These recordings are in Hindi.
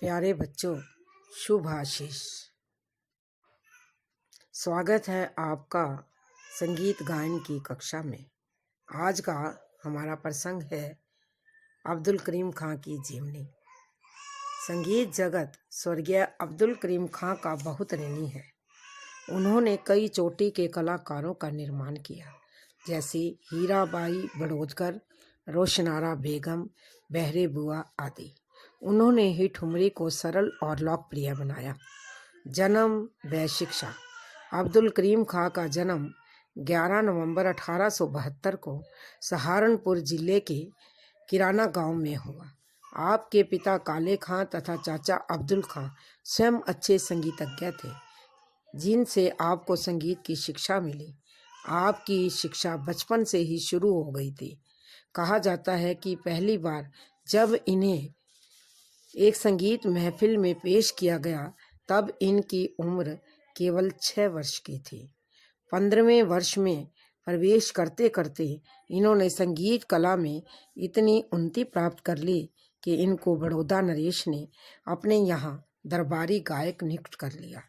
प्यारे बच्चों, शुभ आशीष। स्वागत है आपका संगीत गायन की कक्षा में। आज का हमारा प्रसंग है अब्दुल करीम खां की जीवनी। संगीत जगत स्वर्गीय अब्दुल करीम खां का बहुत ऋणी है। उन्होंने कई चोटी के कलाकारों का निर्माण किया, जैसे हीराबाई बड़ौदकर, रोशनारा बेगम, बहरे बुआ आदि। उन्होंने ही ठुमरी को सरल और लोकप्रिय बनाया। जन्म व शिक्षा। अब्दुल करीम खां का जन्म 11 नवंबर 1872 को सहारनपुर जिले के किराना गांव में हुआ। आपके पिता काले खां तथा चाचा अब्दुल खां स्वयं अच्छे संगीतज्ञ थे, जिनसे आपको संगीत की शिक्षा मिली। आपकी शिक्षा बचपन से ही शुरू हो गई थी। कहा जाता है कि पहली बार जब इन्हें एक संगीत महफिल में पेश किया गया, तब इनकी उम्र केवल 6 वर्ष की थी। 15वें वर्ष में प्रवेश करते करते इन्होंने संगीत कला में इतनी उन्नति प्राप्त कर ली कि इनको बड़ौदा नरेश ने अपने यहाँ दरबारी गायक नियुक्त कर लिया।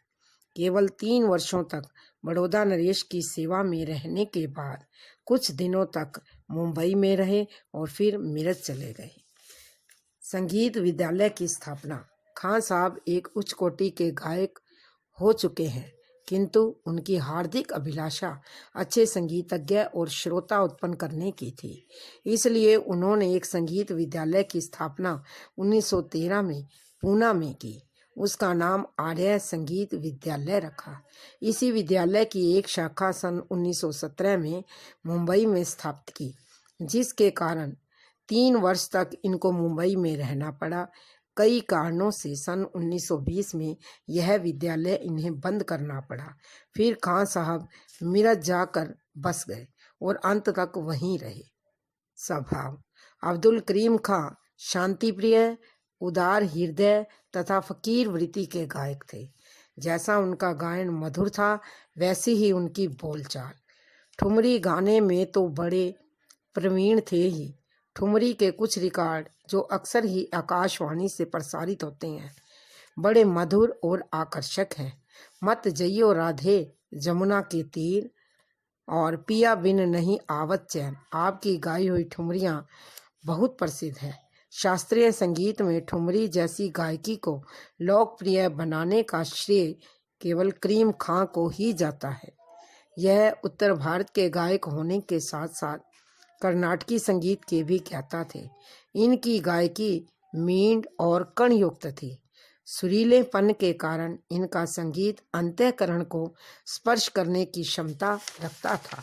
केवल 3 वर्षों तक बड़ौदा नरेश की सेवा में रहने के बाद कुछ दिनों तक मुंबई में रहे और फिर मेरठ चले गए। संगीत विद्यालय की स्थापना। खां साहब एक उच्च कोटि के गायक हो चुके हैं, किंतु उनकी हार्दिक अभिलाषा अच्छे संगीतज्ञ और श्रोता उत्पन्न करने की थी। इसलिए उन्होंने एक संगीत विद्यालय की स्थापना 1913 में पूना में की। उसका नाम आर्य संगीत विद्यालय रखा। इसी विद्यालय की एक शाखा सन 1917 में मुंबई में स्थापित की, जिसके कारण 3 वर्ष तक इनको मुंबई में रहना पड़ा। कई कारणों से सन 1920 में यह विद्यालय इन्हें बंद करना पड़ा। फिर खां साहब मेरठ जाकर बस गए और अंत तक वहीं रहे। स्वभाव। अब्दुल करीम खां शांतिप्रिय, उदार हृदय तथा फकीर वृत्ति के गायक थे। जैसा उनका गायन मधुर था, वैसी ही उनकी बोलचाल। ठुमरी गाने में तो बड़े प्रवीण थे ही। ठुमरी के कुछ रिकॉर्ड, जो अक्सर ही आकाशवाणी से प्रसारित होते हैं, बड़े मधुर और आकर्षक हैं। मत जइयो राधे जमुना के तीर और पिया बिन नहीं आवत चैन, आपकी गाई हुई ठुमरियाँ बहुत प्रसिद्ध हैं। शास्त्रीय संगीत में ठुमरी जैसी गायकी को लोकप्रिय बनाने का श्रेय केवल करीम खां को ही जाता है। यह उत्तर भारत के गायक होने के साथ साथ कर्नाटकी संगीत के भी ज्ञाता थे। इनकी गायकी मींड और कणयुक्त थी। सुरीलेपन के कारण इनका संगीत अंतःकरण को स्पर्श करने की क्षमता रखता था।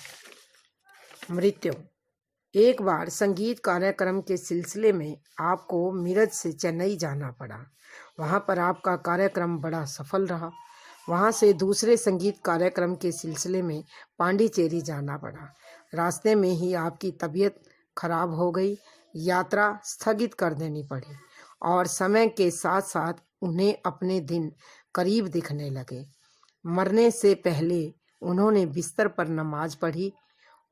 मृत्यु। एक बार संगीत कार्यक्रम के सिलसिले में आपको मेरठ से चेन्नई जाना पड़ा। वहां पर आपका कार्यक्रम बड़ा सफल रहा। वहां से दूसरे संगीत कार्यक्रम के सिलसिले में पांडिचेरी जाना पड़ा। रास्ते में ही आपकी तबीयत खराब हो गई। यात्रा स्थगित कर देनी पड़ी और समय के साथ साथ उन्हें अपने दिन करीब दिखने लगे। मरने से पहले उन्होंने बिस्तर पर नमाज पढ़ी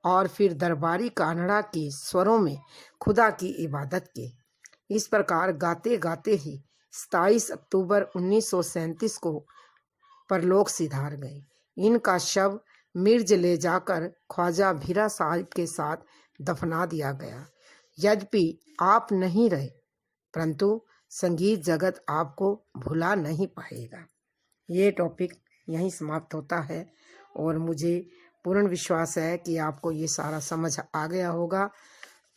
और फिर दरबारी कानड़ा के स्वरों में खुदा की इबादत की। इस प्रकार गाते गाते ही 27 अक्टूबर 1937 को परलोक सिधार गए। इनका शव मिर्ज ले जाकर ख्वाजा भीरा साहिब के साथ दफना दिया गया। यद्यपि आप नहीं रहे, परंतु संगीत जगत आपको भुला नहीं पाएगा। ये टॉपिक यहीं समाप्त होता है और मुझे पूर्ण विश्वास है कि आपको ये सारा समझ आ गया होगा।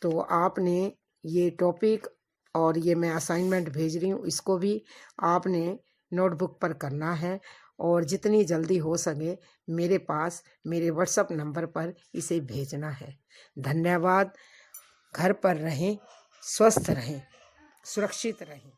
तो आपने ये टॉपिक और ये मैं असाइनमेंट भेज रही हूँ, इसको भी आपने नोटबुक पर करना है और जितनी जल्दी हो सके मेरे पास मेरे व्हाट्सएप नंबर पर इसे भेजना है। धन्यवाद। घर पर रहें, स्वस्थ रहें, सुरक्षित रहें।